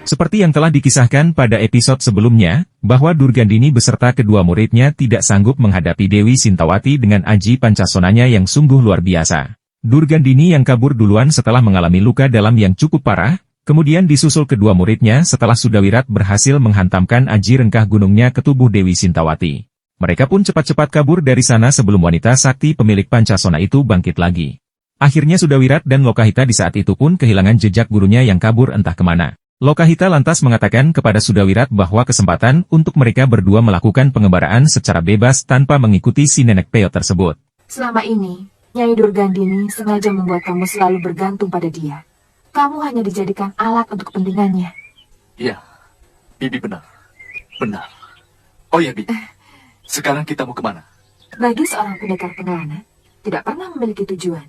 Seperti yang telah dikisahkan pada episode sebelumnya, bahwa Durgandini beserta kedua muridnya tidak sanggup menghadapi Dewi Sintawati dengan aji pancasonanya yang sungguh luar biasa. Durgandini yang kabur duluan setelah mengalami luka dalam yang cukup parah, kemudian disusul kedua muridnya setelah Sudawirat berhasil menghantamkan aji rengkah gunungnya ke tubuh Dewi Sintawati. Mereka pun cepat-cepat kabur dari sana sebelum wanita sakti pemilik pancasona itu bangkit lagi. Akhirnya Sudawirat dan Lokahita di saat itu pun kehilangan jejak gurunya yang kabur entah kemana. Lokahita lantas mengatakan kepada Sudawirat bahwa kesempatan untuk mereka berdua melakukan pengembaraan secara bebas tanpa mengikuti si nenek peyot tersebut. Selama ini, Nyai Durgandini sengaja membuat kamu selalu bergantung pada dia. Kamu hanya dijadikan alat untuk kepentingannya. Iya, Bibi benar. Benar. Oh ya, Bibi. Sekarang kita mau kemana? Bagi seorang pendekar pengelana, tidak pernah memiliki tujuan.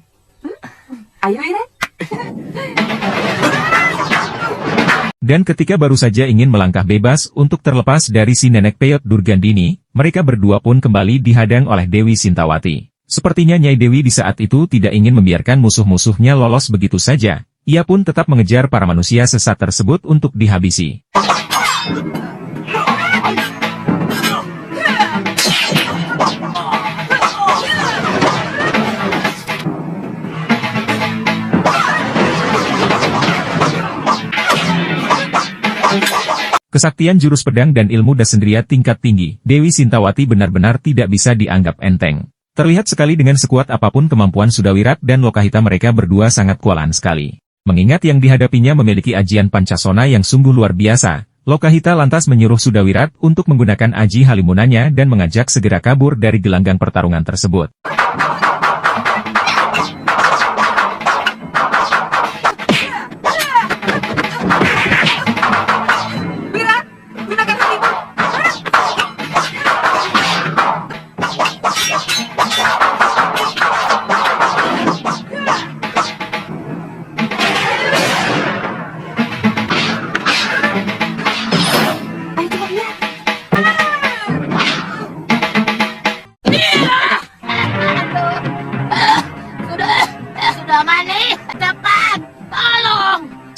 Ayo, Iren. Dan ketika baru saja ingin melangkah bebas untuk terlepas dari si nenek peyot Durgandini, mereka berdua pun kembali dihadang oleh Dewi Sintawati. Sepertinya Nyai Dewi di saat itu tidak ingin membiarkan musuh-musuhnya lolos begitu saja. Ia pun tetap mengejar para manusia sesat tersebut untuk dihabisi. Kesaktian jurus pedang dan ilmu dasendria tingkat tinggi, Dewi Sintawati benar-benar tidak bisa dianggap enteng. Terlihat sekali dengan sekuat apapun kemampuan Sudawirat dan Lokahita mereka berdua sangat kualan sekali. Mengingat yang dihadapinya memiliki ajian pancasona yang sungguh luar biasa, Lokahita lantas menyuruh Sudawirat untuk menggunakan aji halimunannya dan mengajak segera kabur dari gelanggang pertarungan tersebut.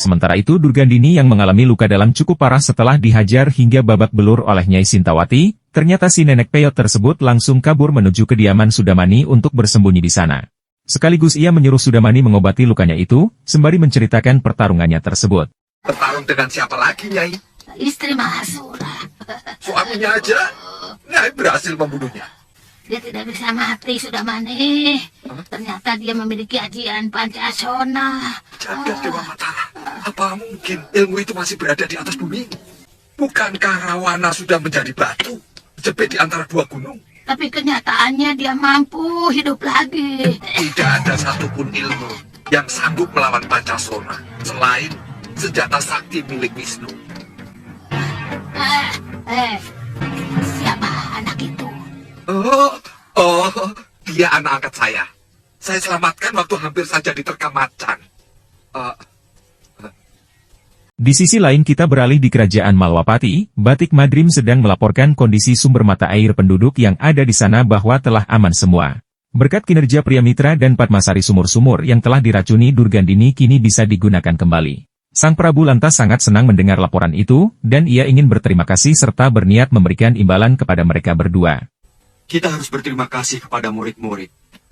Sementara itu Durgandini yang mengalami luka dalam cukup parah setelah dihajar hingga babak belur oleh Nyai Sintawati, ternyata si nenek peyot tersebut langsung kabur menuju kediaman Sudamani untuk bersembunyi di sana. Sekaligus ia menyuruh Sudamani mengobati lukanya itu, sembari menceritakan pertarungannya tersebut. Bertarung dengan siapa lagi, Nyai? Istri Mahasura. Suaminya aja, Nyai berhasil membunuhnya. Dia tidak bisa mati, Sudamani. Ternyata dia memiliki ajian pancasona. Jagat Dewa Matara, apa mungkin ilmu itu masih berada di atas bumi? Bukankah Rawana sudah menjadi batu, jepit di antara dua gunung? Tapi kenyataannya dia mampu hidup lagi. Tidak ada satupun ilmu yang sanggup melawan pancasona, selain senjata sakti milik Wisnu. Siapa anak itu? Dia anak angkat saya. Saya selamatkan waktu hampir saja diterkam macan. Di sisi lain kita beralih di kerajaan Malwapati, Batik Madrim sedang melaporkan kondisi sumber mata air penduduk yang ada di sana bahwa telah aman semua. Berkat kinerja Priamitra dan Padmasari sumur-sumur yang telah diracuni Durgandini kini bisa digunakan kembali. Sang Prabu lantas sangat senang mendengar laporan itu, dan ia ingin berterima kasih serta berniat memberikan imbalan kepada mereka berdua. Kita harus berterima kasih kepada murid-murid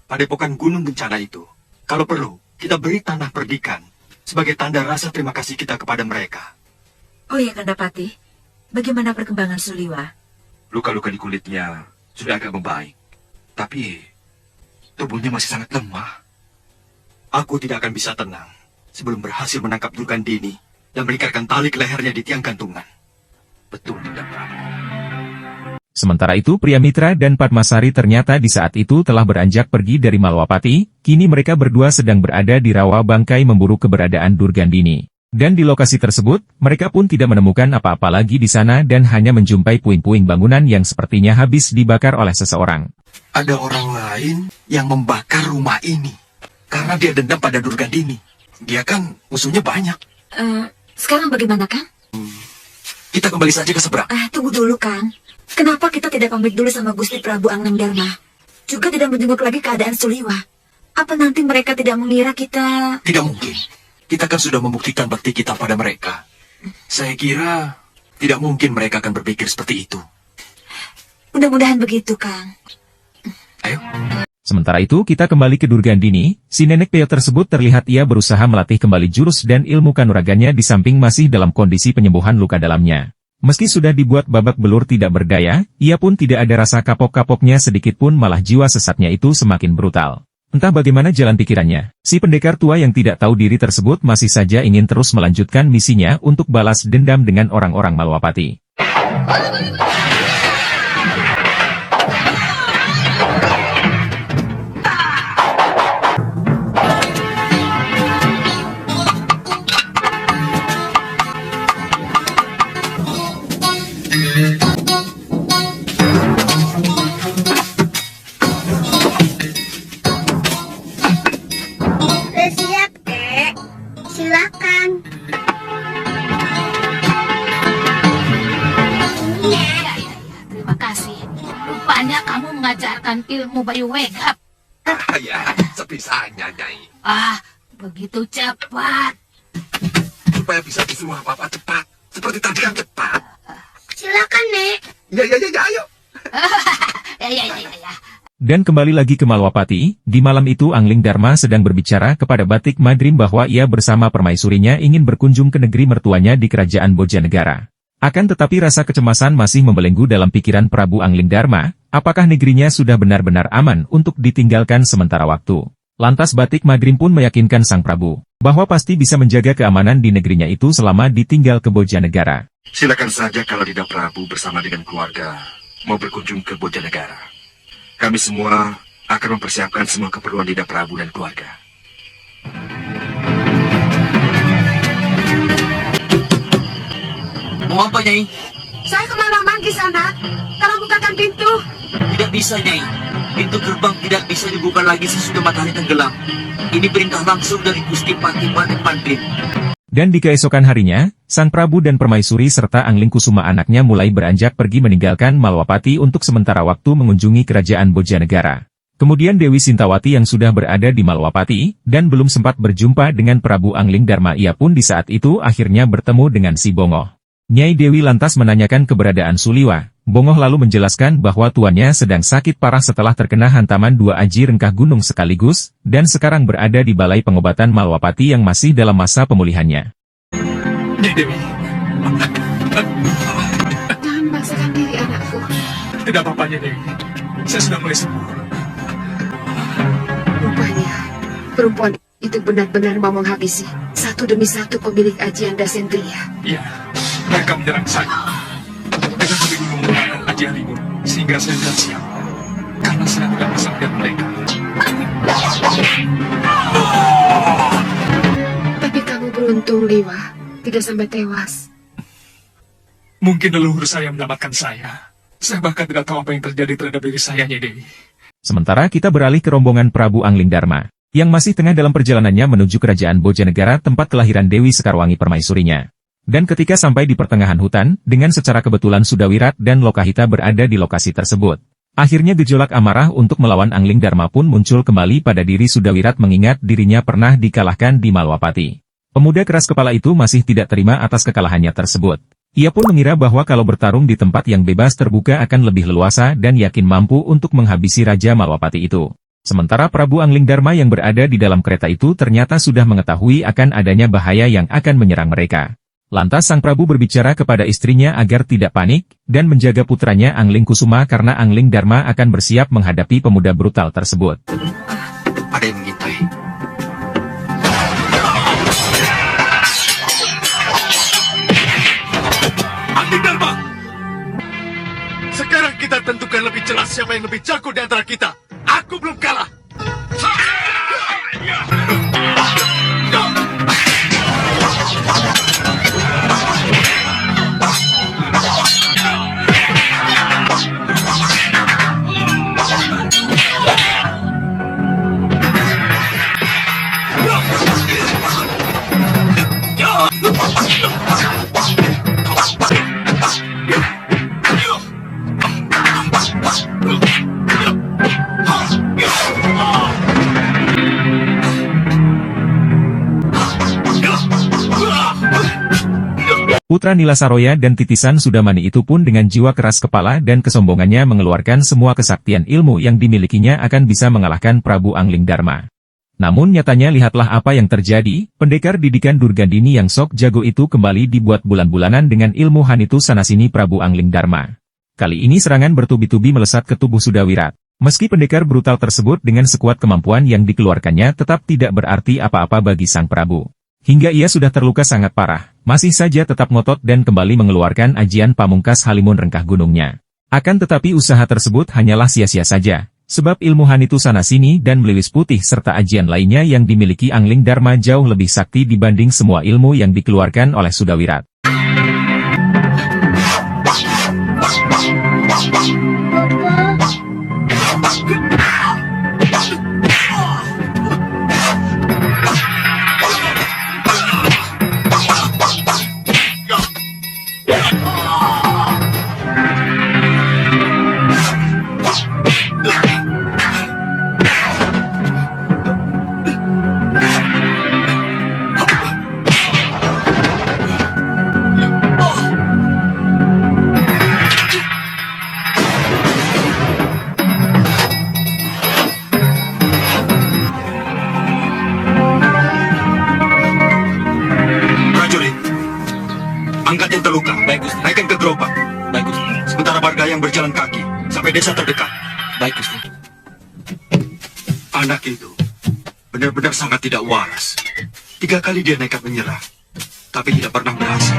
Padepokan Gunung Bencana itu. Kalau perlu, kita beri tanah perdikan sebagai tanda rasa terima kasih kita kepada mereka. Oh ya, Kandapati, bagaimana perkembangan Suliwa? Luka-luka di kulitnya sudah agak membaik, tapi tubuhnya masih sangat lemah. Aku tidak akan bisa tenang sebelum berhasil menangkap Durgandini dan mengikarkan tali ke lehernya di tiang gantungan. Betul tidak, Prabu? Sementara itu Priamitra dan Padmasari ternyata di saat itu telah beranjak pergi dari Malwapati, kini mereka berdua sedang berada di rawa bangkai memburu keberadaan Durgandini. Dan di lokasi tersebut, mereka pun tidak menemukan apa-apa lagi di sana dan hanya menjumpai puing-puing bangunan yang sepertinya habis dibakar oleh seseorang. Ada orang lain yang membakar rumah ini, karena dia dendam pada Durgandini. Dia kan musuhnya banyak. Sekarang bagaimana, Kang? Kita kembali saja ke seberang. Tunggu dulu, Kang. Kenapa kita tidak pamit dulu sama Gusti Prabu Angneng Dharma? Juga tidak menjenguk lagi keadaan Suliwa. Apa nanti mereka tidak mengira kita... Tidak mungkin. Kita kan sudah membuktikan bakti kita pada mereka. Saya kira tidak mungkin mereka akan berpikir seperti itu. Mudah-mudahan begitu, Kang. Ayo. Sementara itu kita kembali ke Durgandini, si nenek peyot tersebut terlihat ia berusaha melatih kembali jurus dan ilmu kanuraganya di samping masih dalam kondisi penyembuhan luka dalamnya. Meski sudah dibuat babak belur tidak berdaya, ia pun tidak ada rasa kapok-kapoknya sedikitpun, malah jiwa sesatnya itu semakin brutal. Entah bagaimana jalan pikirannya, si pendekar tua yang tidak tahu diri tersebut masih saja ingin terus melanjutkan misinya untuk balas dendam dengan orang-orang Malwapati. Udah siap, Kek. Silakan. Terima kasih. Rupanya kamu mengajarkan ilmu Bayu Wegap. Ya, sebisanya, Nyai. Begitu cepat. Supaya bisa disuruh apa-apa cepat. Seperti tadi kan cepat. Silakan, Nek. Ya, ayo. Ya. Dan kembali lagi ke Malwapati, di malam itu Angling Dharma sedang berbicara kepada Batik Madrim bahwa ia bersama permaisurinya ingin berkunjung ke negeri mertuanya di kerajaan Bojanegara. Akan tetapi rasa kecemasan masih membelenggu dalam pikiran Prabu Angling Dharma, apakah negerinya sudah benar-benar aman untuk ditinggalkan sementara waktu. Lantas Batik Madrim pun meyakinkan Sang Prabu, bahwa pasti bisa menjaga keamanan di negerinya itu selama ditinggal ke Bojanegara. Silakan saja kalau Dinda Prabu bersama dengan keluarga mau berkunjung ke Bojanegara. Kami semua akan mempersiapkan semua keperluan Dinda Prabu dan keluarga. Mau apa, Nyai? Saya kemalaman di sana. Tolong bukakan pintu. Tidak bisa, Nyai. Pintu gerbang tidak bisa dibuka lagi sesudah matahari tenggelam. Ini perintah langsung dari Gusti Pati Batik Madrim. Dan di keesokan harinya, Sang Prabu dan Permaisuri serta Angling Kusuma anaknya mulai beranjak pergi meninggalkan Malwapati untuk sementara waktu mengunjungi kerajaan Bojanegara. Kemudian Dewi Sintawati yang sudah berada di Malwapati, dan belum sempat berjumpa dengan Prabu Angling Dharma, ia pun di saat itu akhirnya bertemu dengan si Bongoh. Nyai Dewi lantas menanyakan keberadaan Suliwa. Bongoh lalu menjelaskan bahwa tuannya sedang sakit parah setelah terkena hantaman dua aji rengkah gunung sekaligus, dan sekarang berada di balai pengobatan Malwapati yang masih dalam masa pemulihannya. Nyai Dewi. Jangan memaksakan diri, anakku. Tidak apa-apa, Nyai Dewi. Saya sudah mulai sembuh. Rupanya, perempuan itu benar-benar mau menghabisi satu demi satu pemilik ajian Dasendriya. Iya, mereka menyerang saya. Dengan lebih dulu menggunakan aji harimau, sehingga saya tidak siap. Karena saya tidak bisa melihat mereka. Tapi kamu beruntung, Liwa. Tidak sampai tewas. Mungkin leluhur saya menyelamatkan saya. Saya bahkan tidak tahu apa yang terjadi terhadap diri saya, Nyai Dewi. Sementara kita beralih ke rombongan Prabu Angling Dharma, yang masih tengah dalam perjalanannya menuju kerajaan Bojanegara tempat kelahiran Dewi Sekarwangi permaisurinya. Dan ketika sampai di pertengahan hutan, dengan secara kebetulan Sudawirat dan Lokahita berada di lokasi tersebut. Akhirnya gejolak amarah untuk melawan Angling Dharma pun muncul kembali pada diri Sudawirat mengingat dirinya pernah dikalahkan di Malwapati. Pemuda keras kepala itu masih tidak terima atas kekalahannya tersebut. Ia pun mengira bahwa kalau bertarung di tempat yang bebas terbuka akan lebih leluasa dan yakin mampu untuk menghabisi Raja Malwapati itu. Sementara Prabu Angling Dharma yang berada di dalam kereta itu ternyata sudah mengetahui akan adanya bahaya yang akan menyerang mereka. Lantas Sang Prabu berbicara kepada istrinya agar tidak panik, dan menjaga putranya Angling Kusuma karena Angling Dharma akan bersiap menghadapi pemuda brutal tersebut. Ada yang mengintai. Angling Dharma! Sekarang kita tentukan lebih jelas siapa yang lebih jago di antara kita. Aku belum kalah. Putra Nila Saroya dan titisan Sudamani itu pun dengan jiwa keras kepala dan kesombongannya mengeluarkan semua kesaktian ilmu yang dimilikinya akan bisa mengalahkan Prabu Angling Darma. Namun nyatanya lihatlah apa yang terjadi, pendekar didikan Durgandini yang sok jago itu kembali dibuat bulan-bulanan dengan ilmu Hanitu Sanasini Prabu Angling Darma. Kali ini serangan bertubi-tubi melesat ke tubuh Sudawirat. Meski pendekar brutal tersebut dengan sekuat kemampuan yang dikeluarkannya tetap tidak berarti apa-apa bagi sang Prabu. Hingga ia sudah terluka sangat parah, masih saja tetap ngotot dan kembali mengeluarkan ajian pamungkas Halimun Rengkah Gunungnya. Akan tetapi usaha tersebut hanyalah sia-sia saja, sebab ilmu Hanitu Sanasini dan Beliwis Putih serta ajian lainnya yang dimiliki Angling Darma jauh lebih sakti dibanding semua ilmu yang dikeluarkan oleh Sudawirat. Angkat yang terluka. Baik, Gusti. Naikkan ke gerobak. Baik, Gusti. Sementara warga yang berjalan kaki sampai desa terdekat. Baik, Gusti. Anak itu benar-benar sangat tidak waras. 3 kali dia nekat menyerah, tapi tidak pernah berhasil.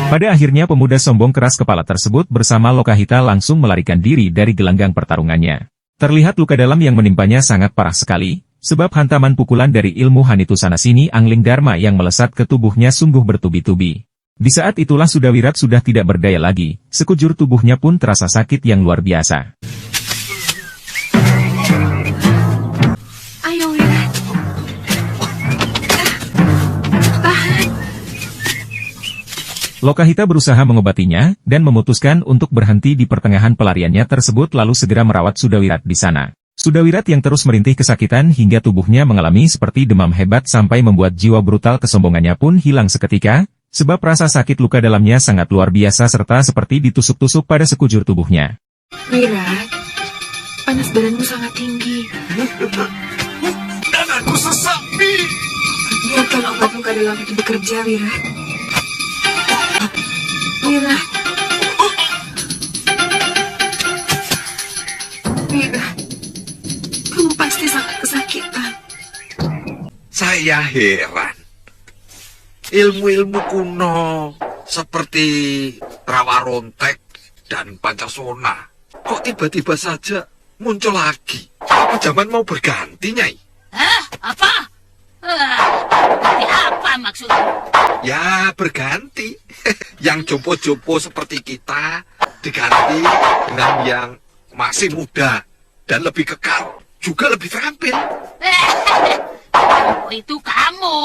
Pada akhirnya pemuda sombong keras kepala tersebut bersama Lokahita langsung melarikan diri dari gelanggang pertarungannya. Terlihat luka dalam yang menimpanya sangat parah sekali, sebab hantaman pukulan dari ilmu Hanitu Sanasini Angling Darma yang melesat ke tubuhnya sungguh bertubi-tubi. Di saat itulah Sudawirat sudah tidak berdaya lagi, sekujur tubuhnya pun terasa sakit yang luar biasa. Ayo, Wirat. Tahan. Lokahita berusaha mengobatinya, dan memutuskan untuk berhenti di pertengahan pelariannya tersebut lalu segera merawat Sudawirat di sana. Sudawirat yang terus merintih kesakitan hingga tubuhnya mengalami seperti demam hebat sampai membuat jiwa brutal kesombongannya pun hilang seketika, sebab rasa sakit luka dalamnya sangat luar biasa serta seperti ditusuk-tusuk pada sekujur tubuhnya. Wirat, panas badanmu sangat tinggi. Danganku sesak, Mi. Biarkan obat luka dalam itu bekerja, Wirat. Wirat. Wirat. Kamu pasti sangat kesakitan. Saya heran. Ilmu-ilmu kuno seperti Rawa Rontek dan Pancasona kok tiba-tiba saja muncul lagi. Apa zaman mau berganti, Nyai? Hah? Apa? Berarti apa maksudnya? Ya, berganti. Yang jopo-jopo seperti kita diganti dengan yang masih muda dan lebih kekal, juga lebih terampil. Oh, itu kamu.